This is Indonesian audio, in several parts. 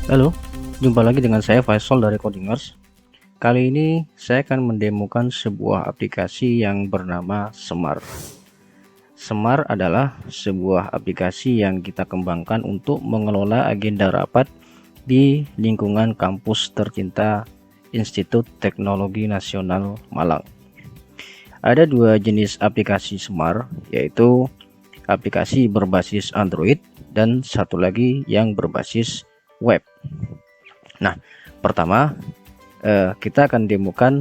Halo, jumpa lagi dengan saya Faisal dari Codingers. Kali ini saya akan mendemokan sebuah aplikasi yang bernama Semar. Semar adalah sebuah aplikasi yang kita kembangkan untuk mengelola agenda rapat di lingkungan kampus tercinta Institut Teknologi Nasional Malang. Ada dua jenis aplikasi Semar, yaitu aplikasi berbasis Android dan satu lagi yang berbasis web. Nah, pertama kita akan demokan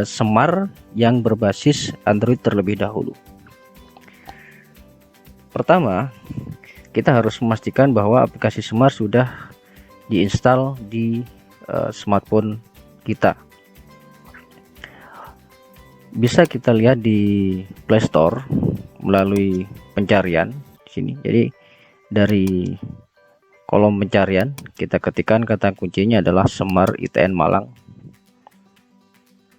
Semar yang berbasis Android terlebih dahulu. Pertama, kita harus memastikan bahwa aplikasi Semar sudah diinstal di smartphone kita. Bisa kita lihat di Play Store melalui pencarian di sini. Jadi dari kolom pencarian kita ketikkan kata kuncinya adalah Semar ITN Malang,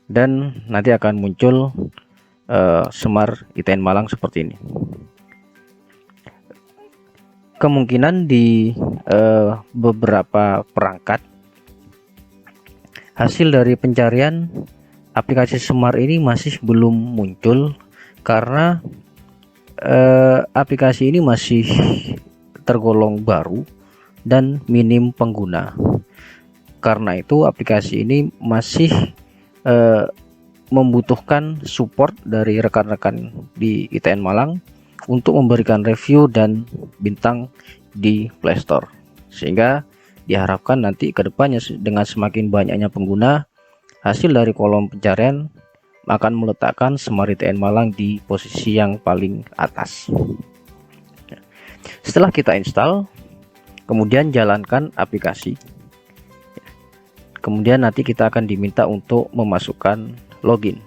dan nanti akan muncul Semar ITN Malang seperti ini. Kemungkinan di beberapa perangkat hasil dari pencarian aplikasi Semar ini masih belum muncul karena aplikasi ini masih tergolong baru dan minim pengguna. Karena itu aplikasi ini masih membutuhkan support dari rekan-rekan di ITN Malang untuk memberikan review dan bintang di Play Store, sehingga diharapkan nanti kedepannya dengan semakin banyaknya pengguna, hasil dari kolom pencarian akan meletakkan Semar ITN Malang di posisi yang paling atas. Setelah kita install, kemudian jalankan aplikasi. Kemudian nanti kita akan diminta untuk memasukkan login.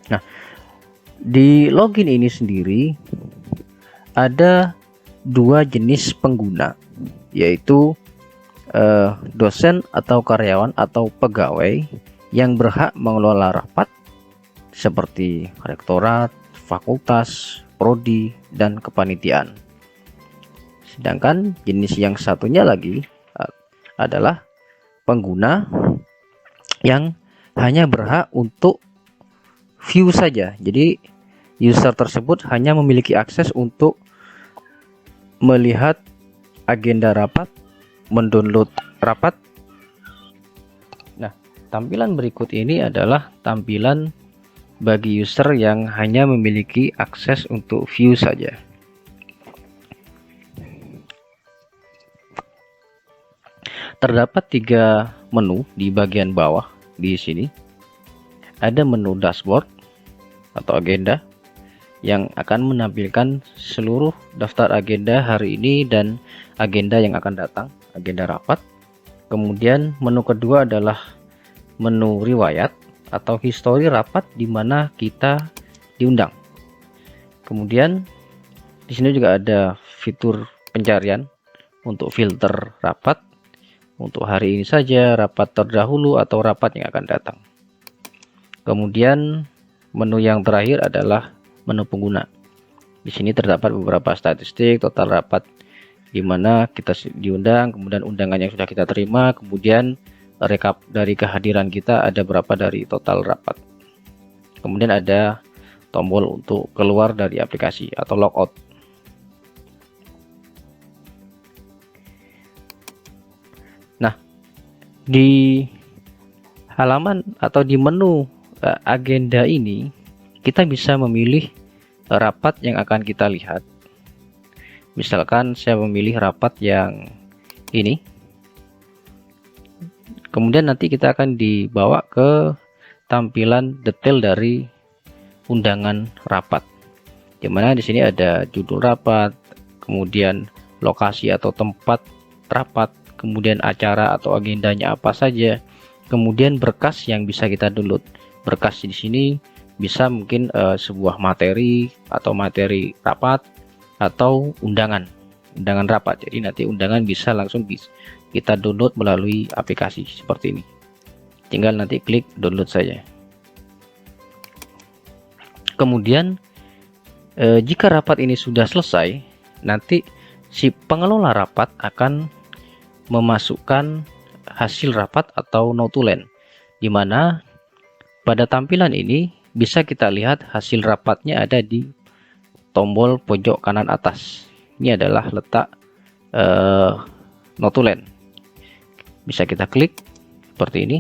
Nah, di login ini sendiri ada dua jenis pengguna, yaitu dosen atau karyawan atau pegawai yang berhak mengelola rapat seperti rektorat, fakultas, prodi, dan kepanitiaan. Sedangkan jenis yang satunya lagi adalah pengguna yang hanya berhak untuk view saja. Jadi user tersebut hanya memiliki akses untuk melihat agenda rapat, mendownload rapat. Nah, tampilan berikut ini adalah tampilan bagi user yang hanya memiliki akses untuk view saja. Terdapat tiga menu di bagian bawah di sini. Ada menu dashboard atau agenda yang akan menampilkan seluruh daftar agenda hari ini dan agenda yang akan datang, agenda rapat. Kemudian menu kedua adalah menu riwayat atau histori rapat di mana kita diundang. Kemudian di sini juga ada fitur pencarian untuk filter rapat, untuk hari ini saja, rapat terdahulu, atau rapat yang akan datang. Kemudian menu yang terakhir adalah menu pengguna. Di sini terdapat beberapa statistik total rapat di mana kita diundang, kemudian undangan yang sudah kita terima, kemudian rekap dari kehadiran kita ada berapa dari total rapat. Kemudian ada tombol untuk keluar dari aplikasi atau logout. Nah, di halaman atau di menu agenda ini kita bisa memilih rapat yang akan kita lihat. Misalkan saya memilih rapat yang ini. Kemudian nanti kita akan dibawa ke tampilan detail dari undangan rapat. Di mana di sini ada judul rapat, kemudian lokasi atau tempat rapat, kemudian acara atau agendanya apa saja, kemudian berkas yang bisa kita download. Berkas di sini bisa mungkin sebuah materi atau materi rapat atau undangan rapat. Jadi nanti undangan bisa langsung kita download melalui aplikasi seperti ini. Tinggal nanti klik download saja. Kemudian jika rapat ini sudah selesai, nanti si pengelola rapat akan memasukkan hasil rapat atau notulen, di mana pada tampilan ini bisa kita lihat hasil rapatnya ada di tombol pojok kanan atas. Ini adalah letak notulen. Bisa kita klik seperti ini,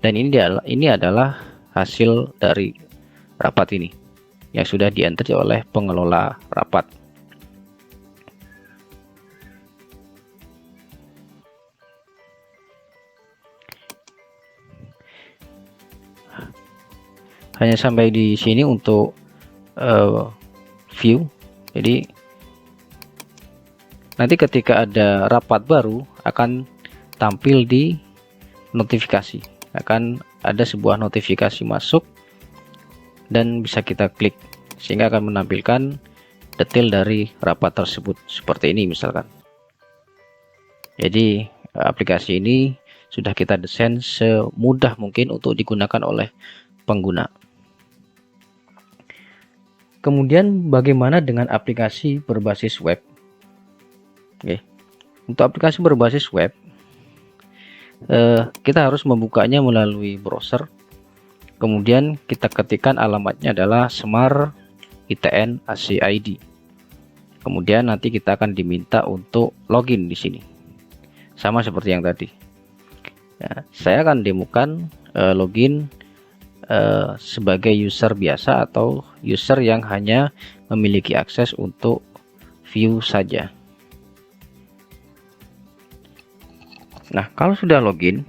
dan ini adalah hasil dari rapat ini yang sudah dienter oleh pengelola rapat. Hanya sampai di sini untuk view. Jadi nanti ketika ada rapat baru akan tampil di notifikasi, akan ada sebuah notifikasi masuk dan bisa kita klik sehingga akan menampilkan detail dari rapat tersebut seperti ini misalkan. Jadi aplikasi ini sudah kita desain semudah mungkin untuk digunakan oleh pengguna. Kemudian bagaimana dengan aplikasi berbasis web? Oke. Untuk aplikasi berbasis web, kita harus membukanya melalui browser. Kemudian kita ketikkan alamatnya adalah Semar ITN AC ID. Kemudian nanti kita akan diminta untuk login di sini, sama seperti yang tadi. Ya, saya akan demokan login sebagai user biasa atau user yang hanya memiliki akses untuk view saja. Nah, kalau sudah login,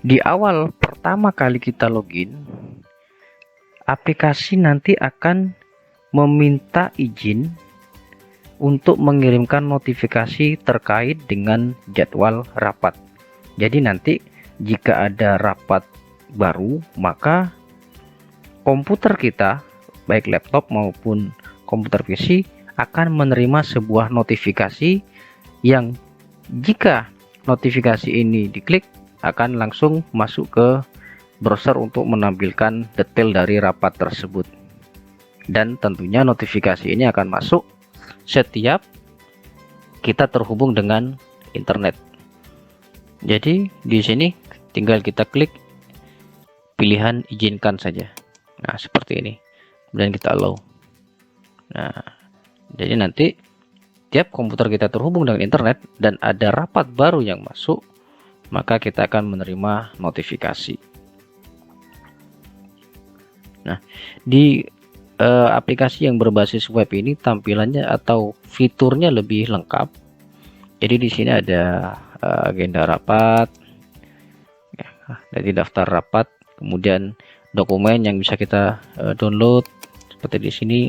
di awal pertama kali kita login, aplikasi nanti akan meminta izin untuk mengirimkan notifikasi terkait dengan jadwal rapat. Jadi nanti jika ada rapat baru, maka komputer kita, baik laptop maupun komputer PC, akan menerima sebuah notifikasi yang jika notifikasi ini diklik akan langsung masuk ke browser untuk menampilkan detail dari rapat tersebut. Dan tentunya notifikasi ini akan masuk setiap kita terhubung dengan internet. Jadi di sini tinggal kita klik pilihan izinkan saja. Nah, seperti ini. Kemudian kita allow. Nah, jadi nanti tiap komputer kita terhubung dengan internet dan ada rapat baru yang masuk, maka kita akan menerima notifikasi. Nah, di aplikasi yang berbasis web ini tampilannya atau fiturnya lebih lengkap. Jadi di sini ada agenda rapat, ya, dari daftar rapat, kemudian dokumen yang bisa kita download seperti di sini.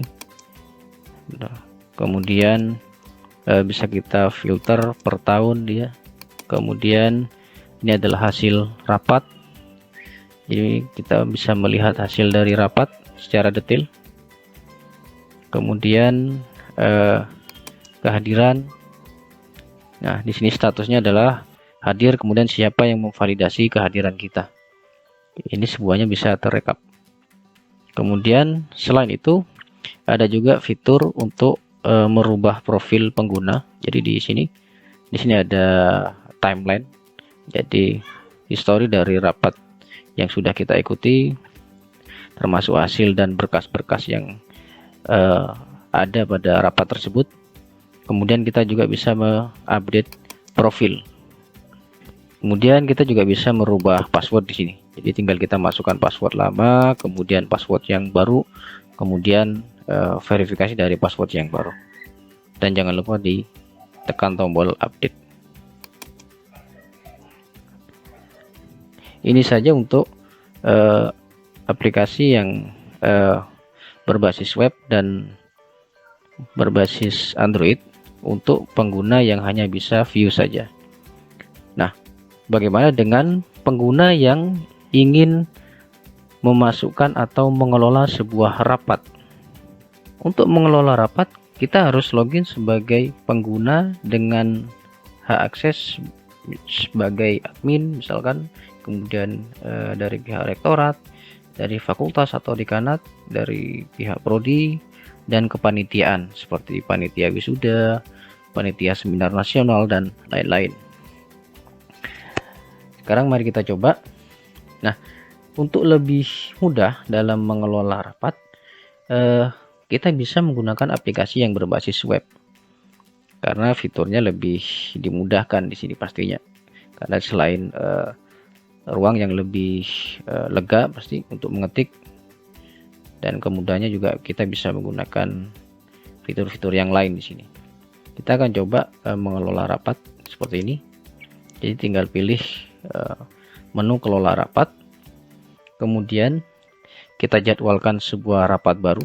Kemudian bisa kita filter per tahun dia. Kemudian ini adalah hasil rapat. Jadi kita bisa melihat hasil dari rapat secara detail. Kemudian kehadiran. Nah, di sini statusnya adalah hadir, kemudian siapa yang memvalidasi kehadiran kita. Ini semuanya bisa terekap. Kemudian selain itu ada juga fitur untuk merubah profil pengguna. Jadi di sini ada timeline. Jadi histori dari rapat yang sudah kita ikuti, termasuk hasil dan berkas-berkas yang ada pada rapat tersebut. Kemudian kita juga bisa mengupdate profil. Kemudian kita juga bisa merubah password di sini. Jadi tinggal kita masukkan password lama, kemudian password yang baru, kemudian verifikasi dari password yang baru. Dan jangan lupa ditekan tombol update. Ini saja untuk aplikasi yang berbasis web dan berbasis Android untuk pengguna yang hanya bisa view saja. Nah, bagaimana dengan pengguna yang ingin memasukkan atau mengelola sebuah rapat? Untuk mengelola rapat, kita harus login sebagai pengguna dengan hak akses sebagai admin misalkan, kemudian dari pihak rektorat, dari fakultas atau dekanat, dari pihak prodi, dan kepanitiaan seperti panitia wisuda, panitia seminar nasional, dan lain-lain. Sekarang mari kita coba. Nah, untuk lebih mudah dalam mengelola rapat, kita bisa menggunakan aplikasi yang berbasis web, karena fiturnya lebih dimudahkan di sini pastinya. Karena selain ruang yang lebih lega pasti untuk mengetik, dan kemudahannya juga kita bisa menggunakan fitur-fitur yang lain di sini. Kita akan coba mengelola rapat seperti ini. Jadi tinggal pilih menu kelola rapat, kemudian kita jadwalkan sebuah rapat baru,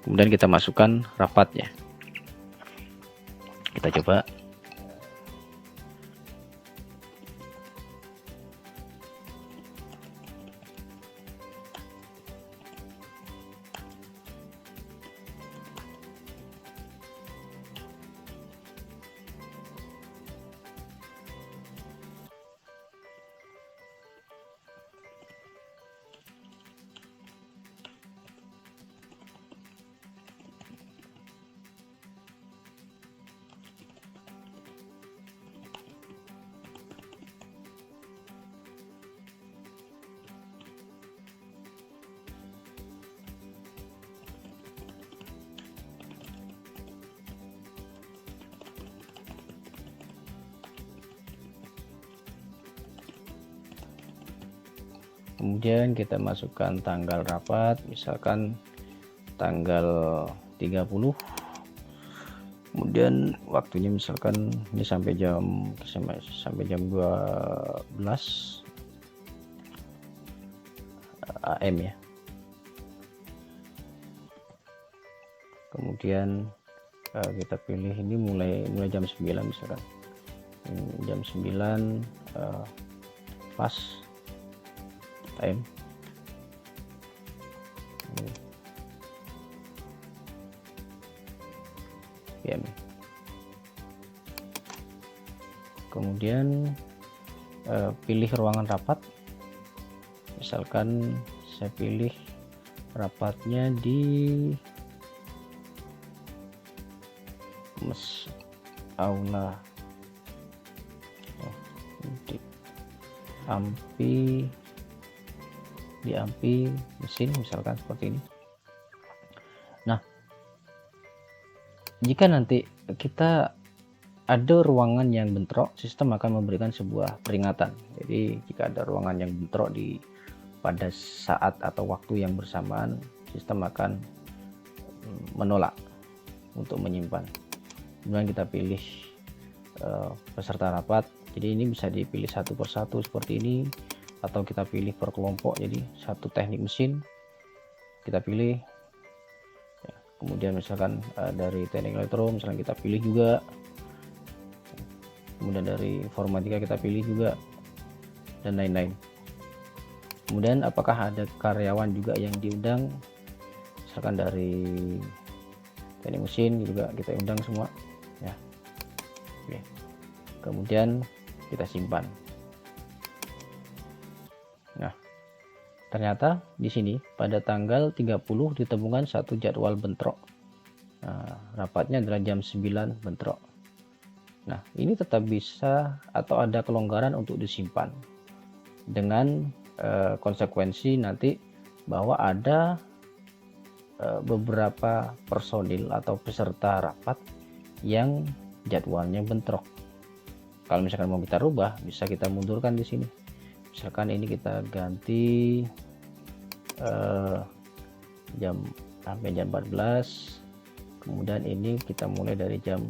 kemudian kita masukkan rapatnya. Kita coba. Kemudian kita masukkan tanggal rapat, misalkan tanggal 30. Kemudian waktunya misalkan ini sampai jam 12 AM ya. Kemudian kita pilih ini mulai jam 9 misalkan. Jam 9 pas time. PM. Kemudian pilih ruangan rapat, misalkan saya pilih rapatnya di aula di ampi mesin, misalkan seperti ini. Nah, jika nanti kita ada ruangan yang bentrok, sistem akan memberikan sebuah peringatan. Jadi jika ada ruangan yang bentrok pada saat atau waktu yang bersamaan, sistem akan menolak untuk menyimpan. Kemudian kita pilih peserta rapat. Jadi ini bisa dipilih satu persatu seperti ini, atau kita pilih per kelompok. Jadi satu teknik mesin kita pilih. Kemudian misalkan dari teknik elektro misalkan kita pilih juga. Kemudian dari informatika kita pilih juga, dan lain-lain. Kemudian apakah ada karyawan juga yang diundang, misalkan dari teknik mesin juga kita undang semua ya. Oke. Kemudian kita simpan. Nah, ternyata di sini pada tanggal 30 ditemukan satu jadwal bentrok. Nah, rapatnya adalah jam 9 bentrok. Nah, ini tetap bisa atau ada kelonggaran untuk disimpan dengan konsekuensi nanti bahwa ada beberapa personil atau peserta rapat yang jadwalnya bentrok. Kalau misalkan mau kita rubah, bisa kita mundurkan di sini. Misalkan ini kita ganti jam sampai jam 14, kemudian ini kita mulai dari jam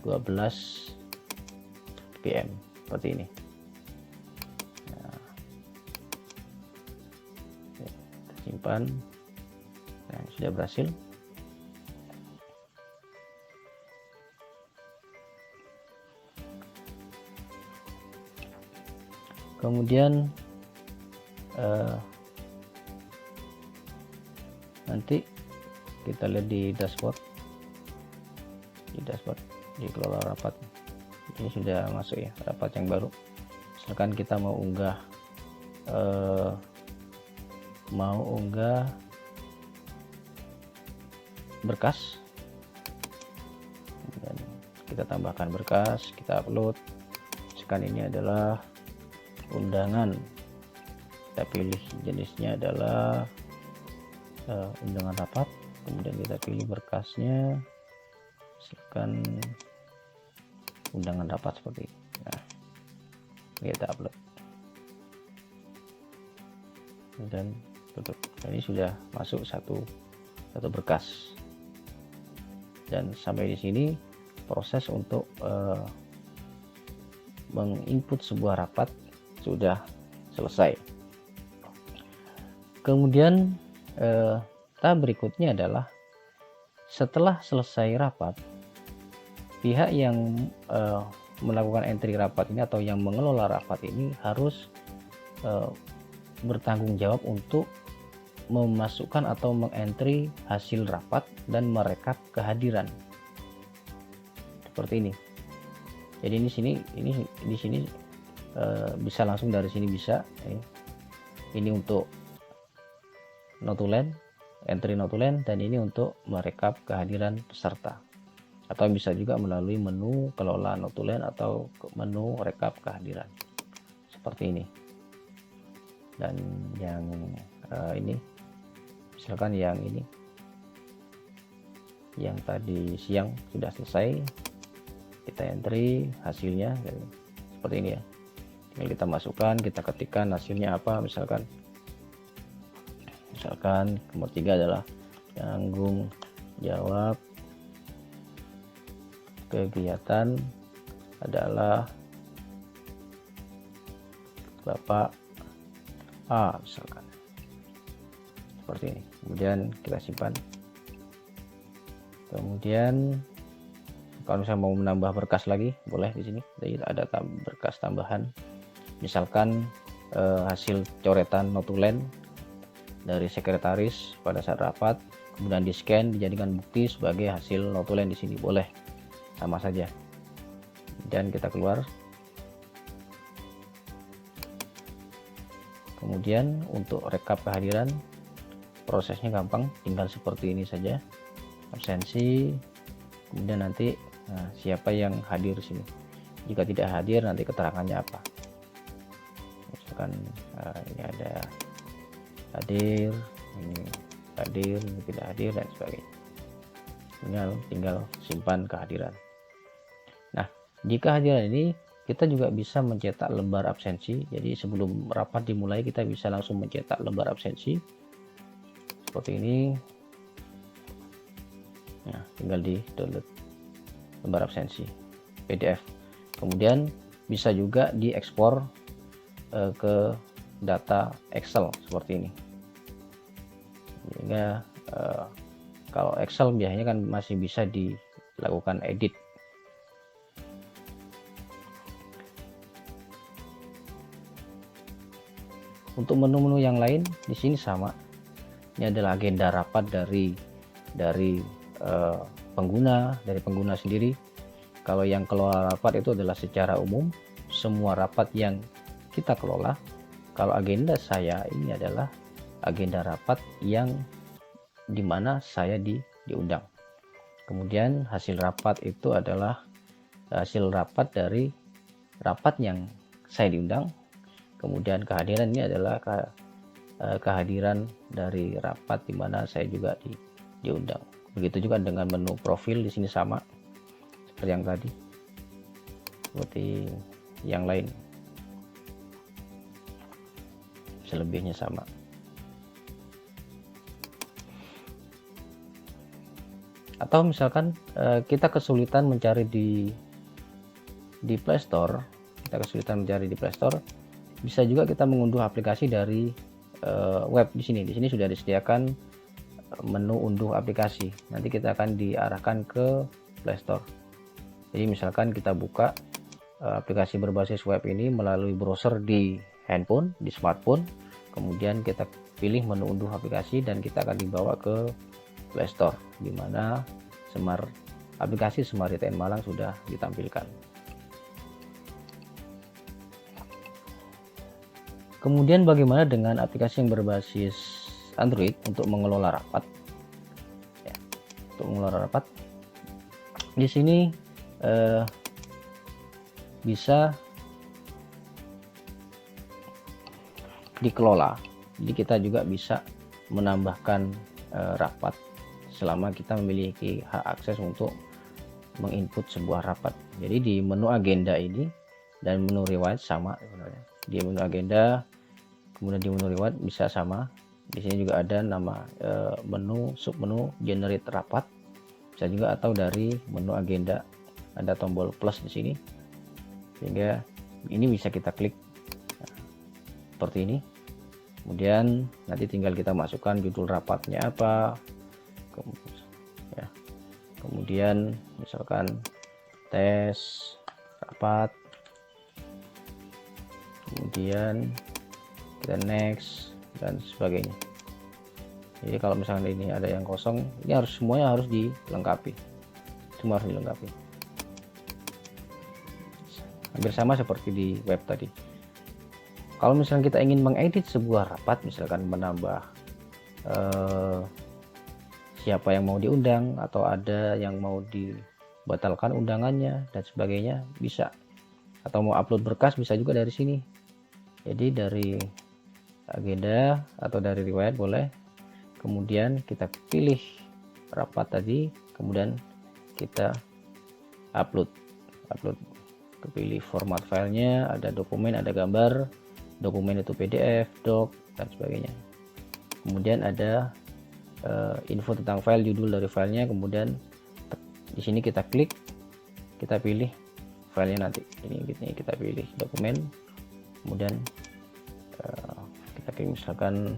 12 PM seperti ini. Nah, kita simpan. Nah, sudah berhasil. Kemudian nanti kita lihat di dashboard, di kelola rapat. Ini sudah masuk ya, rapat yang baru. Misalkan kita mau unggah berkas, kita tambahkan berkas, kita upload. Misalkan ini adalah undangan, kita pilih jenisnya adalah undangan rapat, kemudian kita pilih berkasnya, misalkan undangan rapat seperti ini. Nah, kita upload dan tutup. Ini sudah masuk satu berkas, dan sampai di sini proses untuk menginput sebuah rapat sudah selesai. Kemudian tahap berikutnya adalah setelah selesai rapat, pihak yang melakukan entry rapat ini atau yang mengelola rapat ini harus bertanggung jawab untuk memasukkan atau mengentry hasil rapat dan merekap kehadiran seperti ini. Jadi di sini bisa langsung dari sini bisa. Ini untuk notulen, entry notulen, dan ini untuk merekap kehadiran peserta. Atau bisa juga melalui menu kelola notulen atau menu rekap kehadiran seperti ini. Dan yang ini, misalkan yang ini, yang tadi siang sudah selesai, kita entry hasilnya seperti ini ya. Tinggal kita masukkan, kita ketikkan hasilnya apa. Misalkan nomor 3 adalah tanggung jawab kegiatan adalah Bapak A, misalkan seperti ini. Kemudian kita simpan. Kemudian kalau misalnya mau menambah berkas lagi, boleh di sini. Jadi ada berkas tambahan, misalkan hasil coretan notulen dari sekretaris pada saat rapat, kemudian di scan dijadikan bukti sebagai hasil notulen di sini, boleh, sama saja. Dan kita keluar. Kemudian untuk rekap kehadiran prosesnya gampang, tinggal seperti ini saja, absensi, kemudian nanti siapa yang hadir di sini. Jika tidak hadir, nanti keterangannya apa. Misalkan ini ada hadir, ini hadir, ini tidak hadir, dan sebagainya. Tinggal simpan kehadiran. Nah, jika hadiran ini kita juga bisa mencetak lembar absensi. Jadi sebelum rapat dimulai kita bisa langsung mencetak lembar absensi seperti ini. Nah, tinggal di download lembar absensi PDF. Kemudian bisa juga diekspor ke data Excel seperti ini. Sehingga kalau Excel biasanya kan masih bisa dilakukan edit. Untuk menu-menu yang lain di sini sama. Ini adalah agenda rapat dari pengguna sendiri. Kalau yang kelola rapat itu adalah secara umum semua rapat yang kita kelola. Kalau agenda saya ini adalah agenda rapat yang dimana saya diundang. Kemudian hasil rapat itu adalah hasil rapat dari rapat yang saya diundang. Kemudian kehadiran ini adalah kehadiran dari rapat di mana saya juga diundang. Begitu juga dengan menu profil di sini sama seperti yang tadi, seperti yang lain, selebihnya sama. Atau misalkan kita kesulitan mencari di Play Store, bisa juga kita mengunduh aplikasi dari web di sini. Di sini sudah disediakan menu unduh aplikasi. Nanti kita akan diarahkan ke Play Store. Jadi misalkan kita buka aplikasi berbasis web ini melalui browser di handphone, di smartphone, kemudian kita pilih menu unduh aplikasi dan kita akan dibawa ke Play Store, di mana aplikasi Smart ITN Malang sudah ditampilkan. Kemudian bagaimana dengan aplikasi yang berbasis Android untuk mengelola rapat? Ya, untuk mengelola rapat, di sini bisa dikelola. Jadi kita juga bisa menambahkan rapat selama kita memiliki hak akses untuk menginput sebuah rapat. Jadi di menu agenda ini dan menu riwayat sama sebenarnya. Di menu agenda kemudian di menu riwayat bisa sama. Di sini juga ada nama menu submenu generate rapat, bisa juga, atau dari menu agenda ada tombol plus di sini, sehingga ini bisa kita klik seperti ini. Kemudian nanti tinggal kita masukkan judul rapatnya apa, kemudian misalkan tes rapat, kemudian kita next dan sebagainya. Jadi kalau misalkan ini ada yang kosong, ini semuanya harus dilengkapi, semua harus dilengkapi. Hampir sama seperti di web tadi. Kalau misalnya kita ingin mengedit sebuah rapat, misalkan menambah siapa yang mau diundang, atau ada yang mau dibatalkan undangannya dan sebagainya, bisa. Atau mau upload berkas, bisa juga dari sini. Jadi dari agenda atau dari riwayat boleh. Kemudian kita pilih rapat tadi, kemudian kita upload. Kepilih format filenya, ada dokumen, ada gambar. Dokumen itu PDF, doc, dan sebagainya. Kemudian ada info tentang file, judul dari filenya. Kemudian di sini kita klik, kita pilih filenya nanti. Ini kita pilih dokumen, kemudian kita klik misalkan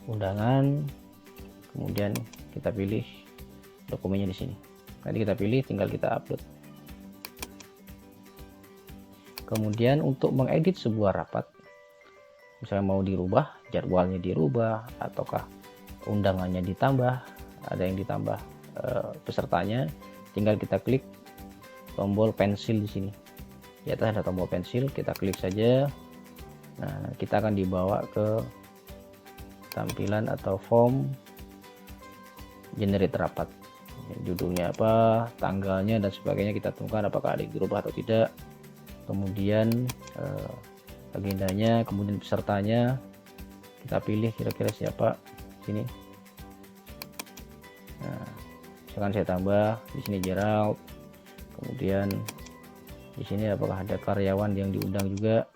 undangan, kemudian kita pilih dokumennya di sini. Nanti kita pilih, tinggal kita upload. Kemudian untuk mengedit sebuah rapat, misalnya mau dirubah, jadwalnya dirubah, ataukah undangannya ditambah, ada yang ditambah pesertanya, tinggal kita klik tombol pensil di sini. Di atas ada tombol pensil, kita klik saja. Nah, kita akan dibawa ke tampilan atau form generate rapat. Judulnya apa, tanggalnya dan sebagainya kita tentukan apakah ada yang dirubah atau tidak. Kemudian agendanya, kemudian pesertanya kita pilih kira-kira siapa sini. Nah, misalkan saya tambah di sini Gerald, kemudian di sini apakah ada karyawan yang diundang juga,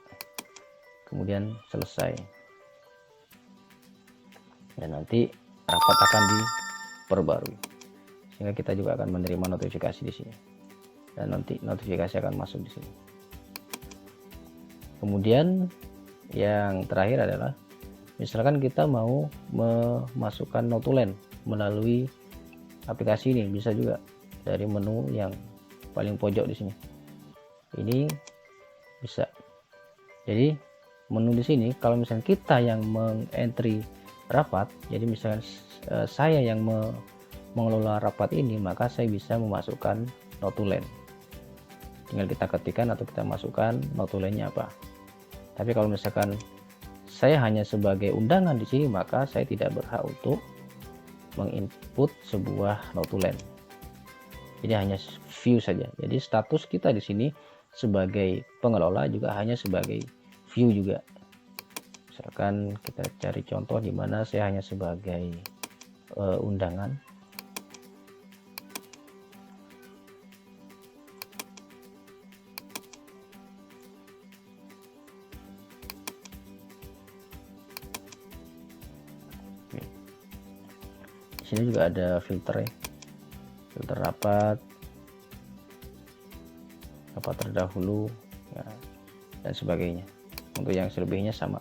kemudian selesai. Dan nanti rapat akan diperbarui, sehingga kita juga akan menerima notifikasi di sini, dan nanti notifikasi akan masuk di sini. Kemudian yang terakhir adalah misalkan kita mau memasukkan notulen melalui aplikasi ini, bisa juga dari menu yang paling pojok di sini. Ini bisa. Jadi menu di sini kalau misalnya kita yang mengentry rapat, jadi misalnya saya yang mengelola rapat ini, maka saya bisa memasukkan notulen. Tinggal kita ketikkan atau kita masukkan notulennya apa. Tapi kalau misalkan saya hanya sebagai undangan di sini, maka saya tidak berhak untuk menginput sebuah notulen. Jadi hanya view saja. Jadi status kita di sini sebagai pengelola juga hanya sebagai view juga. Misalkan kita cari contoh di mana saya hanya sebagai undangan. Di sini juga ada filter ya, filter rapat terdahulu ya, dan sebagainya. Untuk yang selebihnya sama.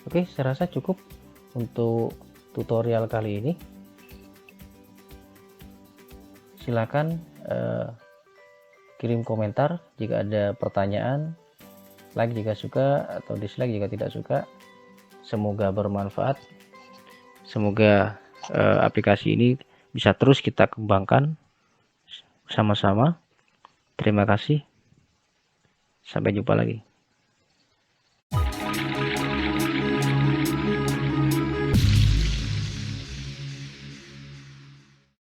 Oke, saya rasa cukup untuk tutorial kali ini. Silakan kirim komentar jika ada pertanyaan, like jika suka atau dislike jika tidak suka. Semoga bermanfaat. Semoga aplikasi ini bisa terus kita kembangkan sama-sama. Terima kasih. Sampai jumpa lagi.